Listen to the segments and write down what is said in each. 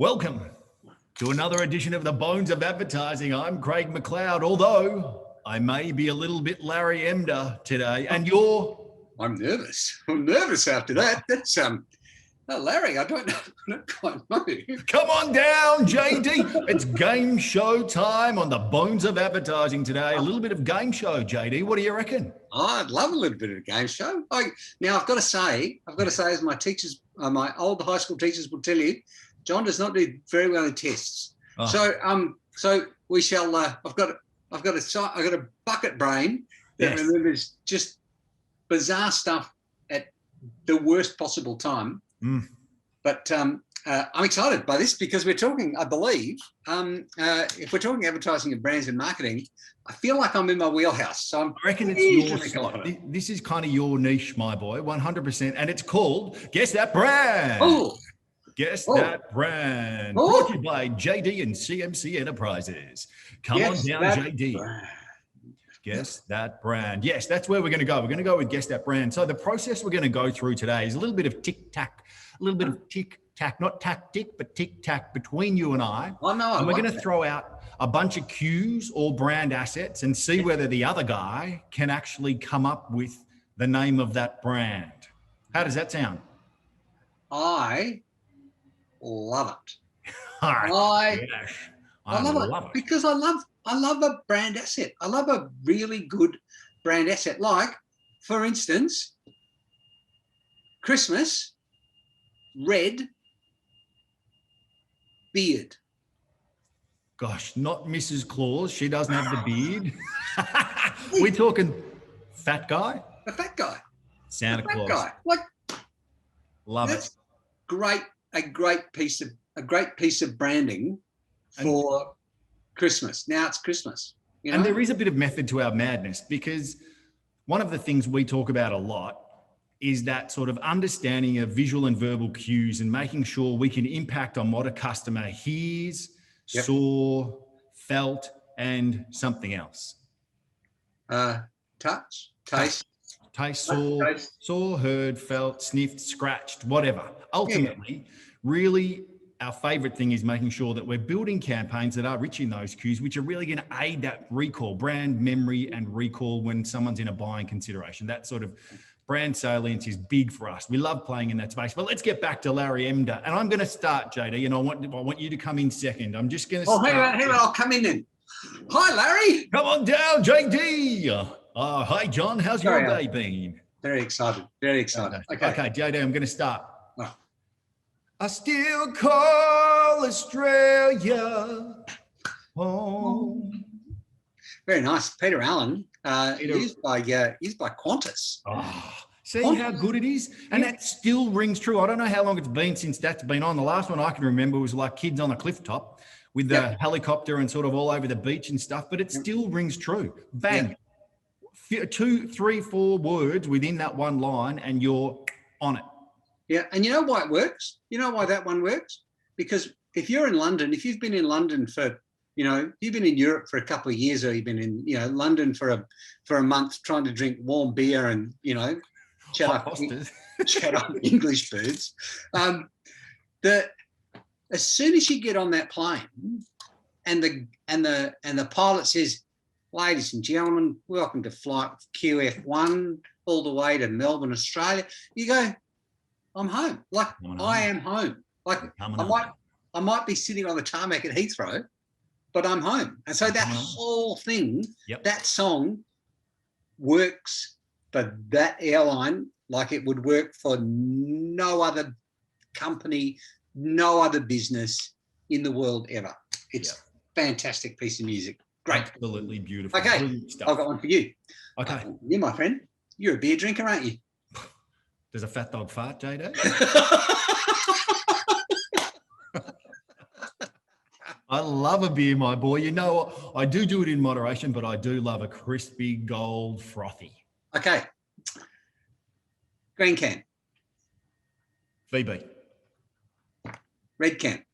Welcome to another edition of the Bones of Advertising. I'm Craig McLeod, although I may be a little bit Larry Emder today. And you're... I'm nervous. I'm nervous after that. That's Larry, I don't quite know. Come on down, JD. It's game show time on the Bones of Advertising today. A little bit of game show, JD. What do you reckon? I'd love a little bit of a game show. Now I've got to say, as my teachers, my old high school teachers will tell you, John does not do very well in tests. Oh. So we shall. I've got a bucket brain that remembers just bizarre stuff at the worst possible time. Mm. But I'm excited by this because we're talking, I believe, if we're talking advertising and brands and marketing, I feel like I'm in my wheelhouse. So I reckon it's your, this is kind of your niche, my boy, 100%. And it's called Guess That Brand. Oh. Guess That Brand. Brought to you by JD and CMC Enterprises. Come on down, JD. Brand. Guess That Brand. Yes, that's where we're going to go. We're going to go with Guess That Brand. So the process we're going to go through today is a little bit of tic-tac, a little bit of tic-tac, not tactic, but tic-tac between you and I. Oh, no, and we're going to throw out a bunch of cues or brand assets and see whether the other guy can actually come up with the name of that brand. How does that sound? I love it. I love it because I love a brand asset. I love a really good brand asset. Like, for instance, Christmas, red, beard. Gosh, not Mrs. Claus. She doesn't have the beard. We're talking fat guy. A fat guy. Santa Claus. Guy. Like, love it. Great. A great piece of branding for Christmas. Now it's Christmas. You know? And there is a bit of method to our madness because one of the things we talk about a lot is that sort of understanding of visual and verbal cues and making sure we can impact on what a customer hears, saw, felt, and something else. Touch, taste. Taste, saw, heard, felt, sniffed, scratched, whatever. Ultimately, really, our favorite thing is making sure that we're building campaigns that are rich in those cues, which are really going to aid that recall, brand memory and recall when someone's in a buying consideration. That sort of brand salience is big for us. We love playing in that space. But let's get back to Larry Emder. And I'm going to start, JD, and I want you to come in second. I'm just going to start. Hang on, I'll come in then. Hi, Larry. Come on down, JD. Oh, hi, John. How's your day been? Very excited. Okay, JD, I'm going to start. Oh. I still call Australia home. Very nice. Peter Allen, used by Qantas. Oh, see how good it is? And that still rings true. I don't know how long it's been since that's been on. The last one I can remember was like Kids on a Cliff Top with the helicopter and sort of all over the beach and stuff, but it still rings true. Bang. Yep. 2, 3, 4 words within that one line and you're on it. Yeah. And you know why it works? You know why that one works? Because if you're in London, if you've been in London for, you've been in Europe for a couple of years or you've been in, London for a month trying to drink warm beer and, chat up English birds. As soon as you get on that plane and the pilot says, "Ladies and gentlemen, welcome to flight QF1 all the way to Melbourne, Australia." You go, "I'm home." Like I am home. Like I might be sitting on the tarmac at Heathrow, but I'm home. And so that whole thing, that song works for that airline like it would work for no other company, no other business in the world ever. It's a fantastic piece of music. Great. Absolutely beautiful. Okay, I've got one for you. Okay. You, my friend, you're a beer drinker, aren't you? Does a fat dog fart, JD? I love a beer, my boy. You know, I do it in moderation, but I do love a crispy gold frothy. Okay. Green can. VB. Red can.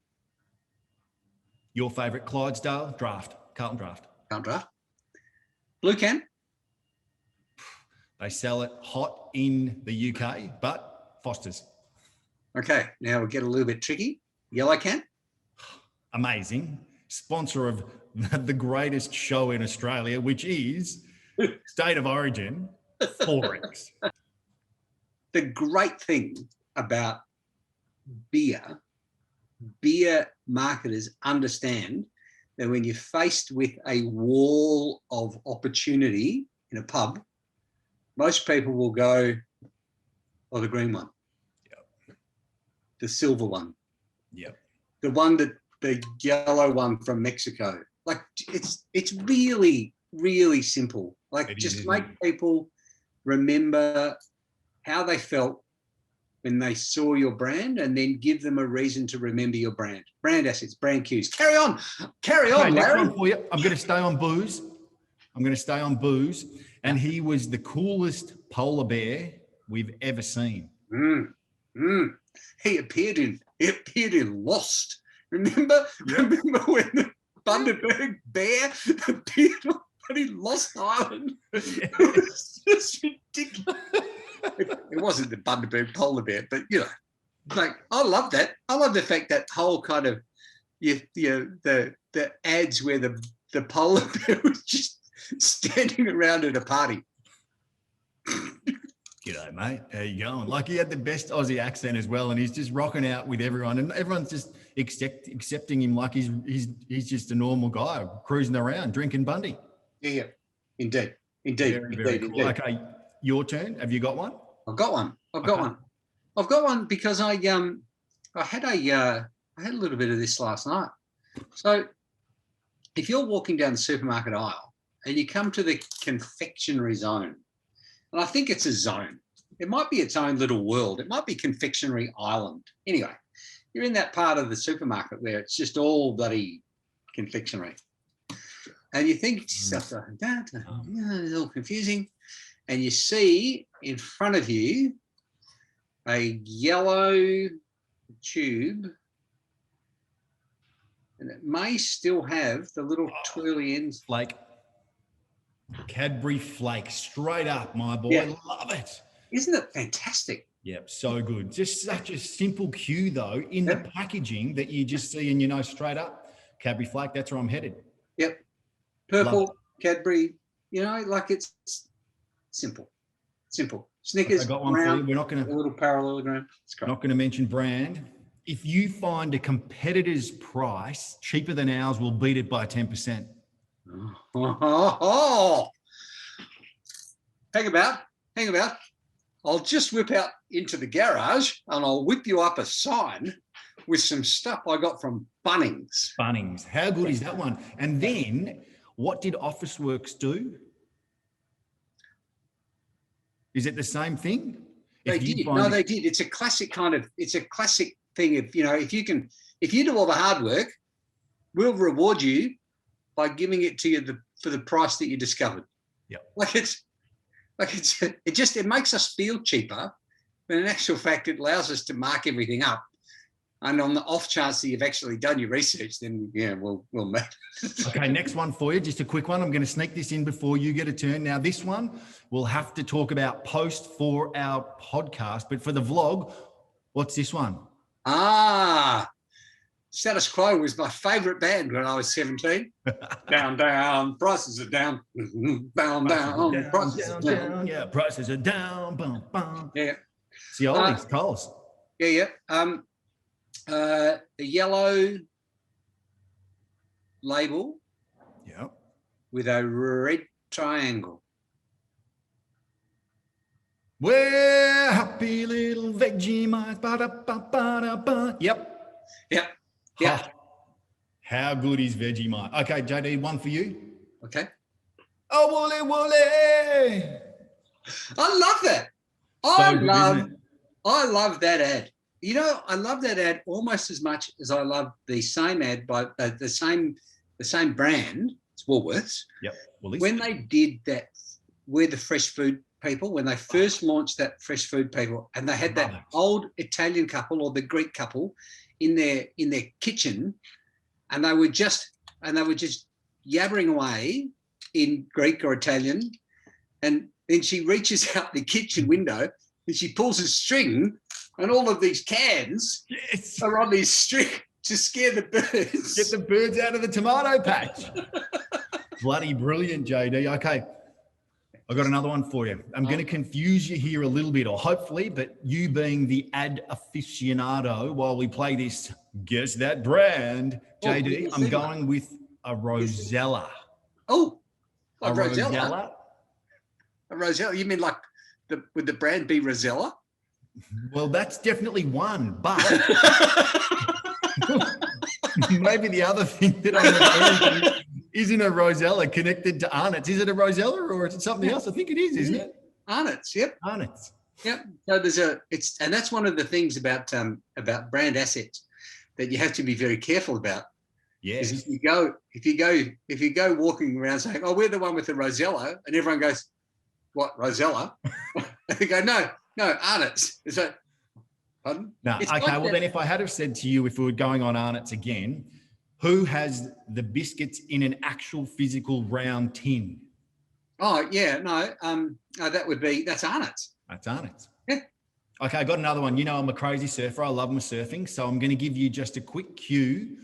Your favourite Clydesdale draft. Carlton Draft. Blue can. They sell it hot in the UK, but Foster's. Okay, now we'll get a little bit tricky. Yellow can. amazing, sponsor of the greatest show in Australia, which is State of Origin, Forex. The great thing about beer marketers understand that when you're faced with a wall of opportunity in a pub, most people will go, oh, the green one. Yep. The silver one. Yep. The one the yellow one from Mexico. Like it's really, really simple. Like just make people remember how they felt when they saw your brand, and then give them a reason to remember your brand. Brand assets, brand cues. Carry on, Larry. Next one for you. I'm going to stay on booze. And he was the coolest polar bear we've ever seen. He appeared in Lost. Remember when the Bundaberg bear appeared on bloody Lost Island? It was just ridiculous. It wasn't the Bundaberg polar bear, but like I love that. I love the fact that whole kind of the ads where the polar bear was just standing around at a party. G'day, mate. How you going? Like he had the best Aussie accent as well, and he's just rocking out with everyone, and everyone's just accepting him like he's just a normal guy cruising around drinking Bundy. Yeah, indeed. Very cool. Okay, your turn. Have you got one? I've got one because I had a little bit of this last night. So if you're walking down the supermarket aisle and you come to the confectionery zone, and I think it's a zone, it might be its own little world, it might be confectionery island. Anyway, you're in that part of the supermarket where it's just all bloody confectionery, and you think to yourself, it's all confusing. And you see in front of you a yellow tube, and it may still have the little twirly ends. Flake. Cadbury Flake, straight up, my boy. Yeah. Love it. Isn't it fantastic? Yep, so good. Just such a simple cue, though, in the packaging that you just see and straight up, Cadbury Flake, that's where I'm headed. Yep. Purple, Cadbury, like it's simple. Snickers, I got one brown, for you. We're not going to... A little parallelogram. It's great. Not going to mention brand. If you find a competitor's price cheaper than ours, we'll beat it by 10%. Hang about. I'll just whip out into the garage and I'll whip you up a sign with some stuff I got from Bunnings. How good is that one? And then what did Officeworks do? Is it the same thing? They did. They did. It's a classic thing. If you do all the hard work, we'll reward you by giving it to you for the price that you discovered. Yeah. It makes us feel cheaper, but in actual fact, it allows us to mark everything up. And on the off chance that you've actually done your research, then we'll meet. Okay, next one for you. Just a quick one. I'm going to sneak this in before you get a turn. Now, this one we'll have to talk about post for our podcast, but for the vlog, what's this one? Status Quo was my favourite band when I was 17. Down, prices are down. Down, prices are down. Yeah, prices are down. Boom, boom. Yeah. It's the oldies, Coles. Yeah. The yellow label. Yep. With a red triangle. We're happy little Vegemite. Ba-da-ba-ba-da-ba. Yep. Yeah. How good is Vegemite? Okay, JD, one for you. Okay. Oh, Wooly Wooly. I love that. I love that ad. I love that ad almost as much as I love the same ad by the same brand. It's Woolworths. Yep. Woolies. When they did that, we're the fresh food people. When they first launched that fresh food people, and they had that old Italian couple or the Greek couple in their kitchen, and they were just yabbering away in Greek or Italian, and then she reaches out the kitchen window and she pulls a string, and all of these cans are on this string to scare the birds. Get the birds out of the tomato patch. Bloody brilliant, JD. Okay. I got another one for you. I'm going to confuse you here a little bit, or hopefully, but you being the ad aficionado while we play this Guess That Brand, JD, I'm going with a Rosella. Oh, a Rosella? A Rosella? You mean like would the brand be Rosella? Well, that's definitely one, but maybe the other thing that I'm referring to isn't a Rosella connected to Arnott's. Is it a Rosella or is it something else? I think it is, isn't it? Arnott's, yep. Arnott's. Yep. So and that's one of the things about brand assets that you have to be very careful about. Yes. If you go walking around saying, "Oh, we're the one with the Rosella," and everyone goes, "What, Rosella?" They go, "No, Arnott's." It's like, pardon? No. It's okay. like Well, then if I had have said to you, if we were going on Arnott's again, who has the biscuits in an actual physical round tin? Oh yeah, no. That's Arnott's. That's Arnott's. Yeah. Okay, I got another one. You know, I'm a crazy surfer. I love my surfing. So I'm going to give you just a quick cue.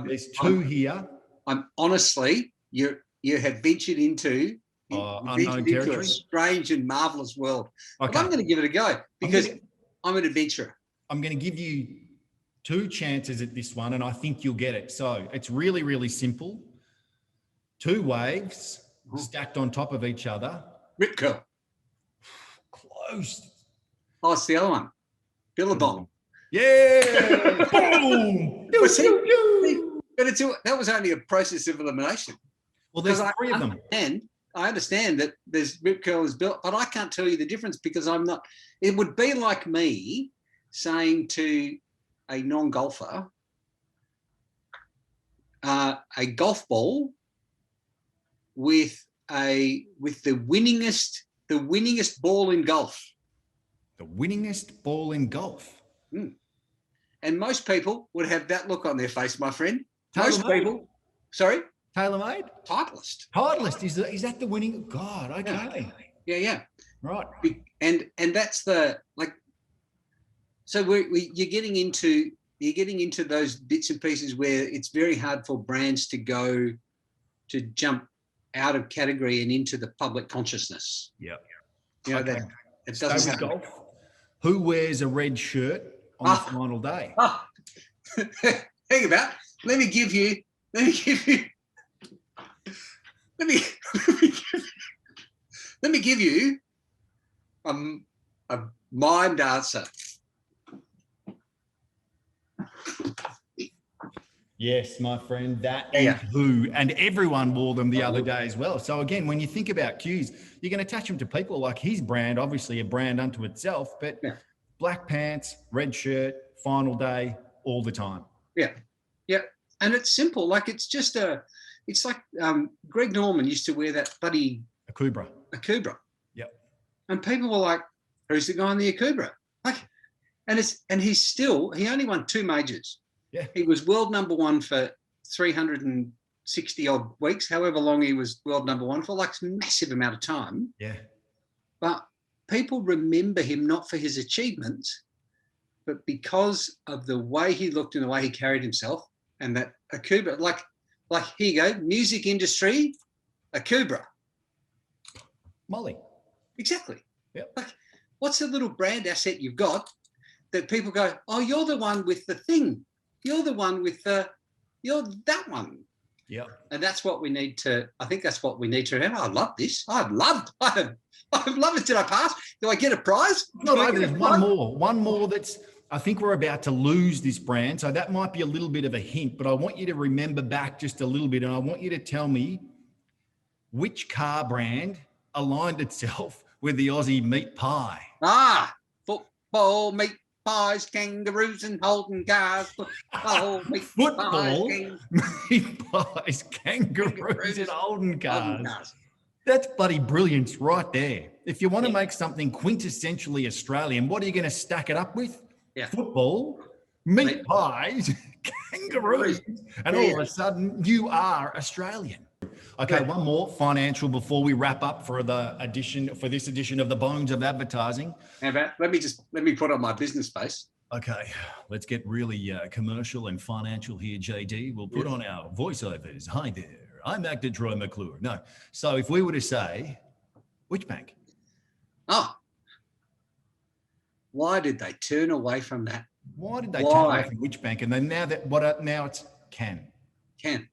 There's two here. I'm honestly, you have ventured into unknown territory. A strange and marvelous world. Okay. But I'm going to give it a go because I'm an adventurer. I'm going to give you two chances at this one, and I think you'll get it. So it's really, really simple. Two waves stacked on top of each other. Rip curl. Close. Oh, it's the other one. Billabong. Yeah. Boom. But that was only a process of elimination. Well, there's three of them. And I understand that there's rip curl is built, but I can't tell you the difference because I'm not. It would be like me saying to a non-golfer, a golf ball with the winningest ball in golf. The winningest ball in golf. Mm. And most people would have that look on their face, my friend. Most people, sorry? TaylorMade? Titleist. Is that the winning? God, okay. Yeah. Right. And that's the, like, so you're getting into those bits and pieces where it's very hard for brands to jump out of category and into the public consciousness. Yeah. You know, that it doesn't happen. Golf. Who wears a red shirt on the final day? Hang about. Let me give you a mimed answer. Yes, my friend, that is who, and everyone wore them the other day as well. So again, when you think about cues, you can attach them to people like his brand, obviously a brand unto itself, but black pants, red shirt, final day, all the time. Yeah. And it's simple. Like it's like Greg Norman used to wear that bloody Akubra. Yep. And people were like, "Who's the guy in the Akubra?" Like, and he only won 2 majors. Yeah. He was world number one for 360 odd weeks, however long he was world number one for, like a massive amount of time. Yeah. But people remember him not for his achievements, but because of the way he looked and the way he carried himself. And that Akubra, like here you go, music industry, Akubra. Molly. Exactly. Yeah. Like, what's the little brand asset you've got that people go, "Oh, you're the one with the thing. You're the one with you're that one." Yeah. And that's what we need to, I think that's what we need to remember. I love this. I've loved it. Did I pass? Do I get a prize? Not over. There's one more that's, I think we're about to lose this brand. So that might be a little bit of a hint, but I want you to remember back just a little bit. And I want you to tell me which car brand aligned itself with the Aussie meat pie. Football, meat pies, kangaroos and Holden cars. Football, meat pies, kangaroos and Holden cars. That's bloody brilliance right there. If you want to make something quintessentially Australian, what are you going to stack it up with? Yeah. Football, meat pies, kangaroos, and all of a sudden you are Australian. Okay, one more financial before we wrap up for this edition of the Bones of Advertising. Let me put on my business face. Okay, let's get really commercial and financial here, JD. We'll put on our voiceovers. Hi there, I'm actor Troy McLeod. No, so if we were to say, which bank? Oh, why did they turn away from that? Why did they turn away from which bank? And then now it's can. Can.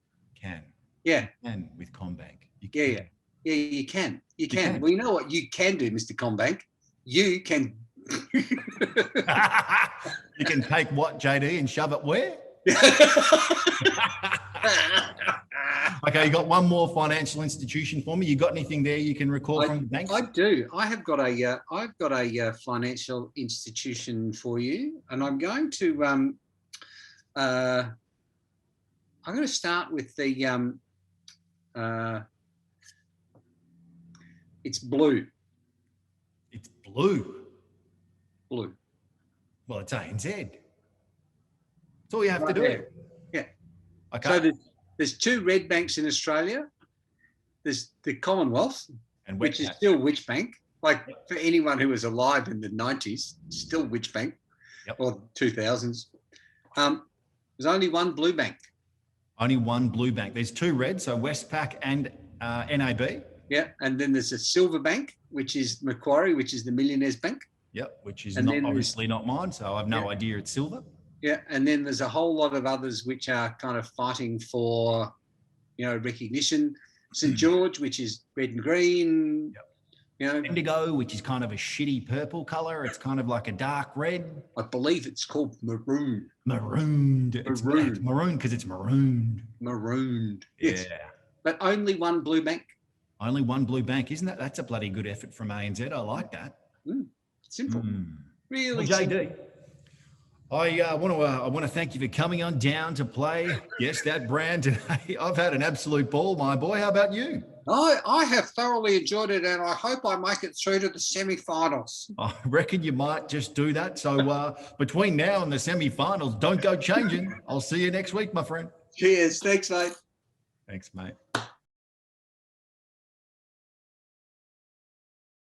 Yeah. Can with Combank. Yeah, you can. You can. Well, you know what you can do, Mr. Combank? You can. You can take what, JD, and shove it where? Okay, you got one more financial institution for me. You got anything there you can recall from the banks? I do. I've got a financial institution for you, and I'm going to start with the it's blue. It's blue. Blue. Well, it's ANZ. That's all you have to do. There. Yeah. Okay. So there's two red banks in Australia. There's the Commonwealth, which is still which bank? Like for anyone who was alive in the 90s, still which bank? Or 2000s. There's only one blue bank. Only one blue bank. There's two red, so Westpac and NAB. Yeah, and then there's a silver bank, which is Macquarie, which is the Millionaires Bank. Yep, which is obviously not mine, so I've no idea it's silver. Yeah, and then there's a whole lot of others which are kind of fighting for, recognition. St. George, which is red and green. Yep. Indigo, which is kind of a shitty purple color. It's kind of like a dark red. I believe it's called maroon. Marooned. It's maroon because it's marooned. Marooned. Yes. Yeah. But only one blue bank. Only one blue bank, isn't that? That's a bloody good effort from ANZ. I like that. Simple. Really JD, simple. I want to thank you for coming on down to play. Yes, that brand today. I've had an absolute ball, my boy. How about you? I have thoroughly enjoyed it, and I hope I make it through to the semi-finals. I reckon you might just do that. So between now and the semi-finals, don't go changing. I'll see you next week, my friend. Cheers. Thanks, mate. Thanks, mate.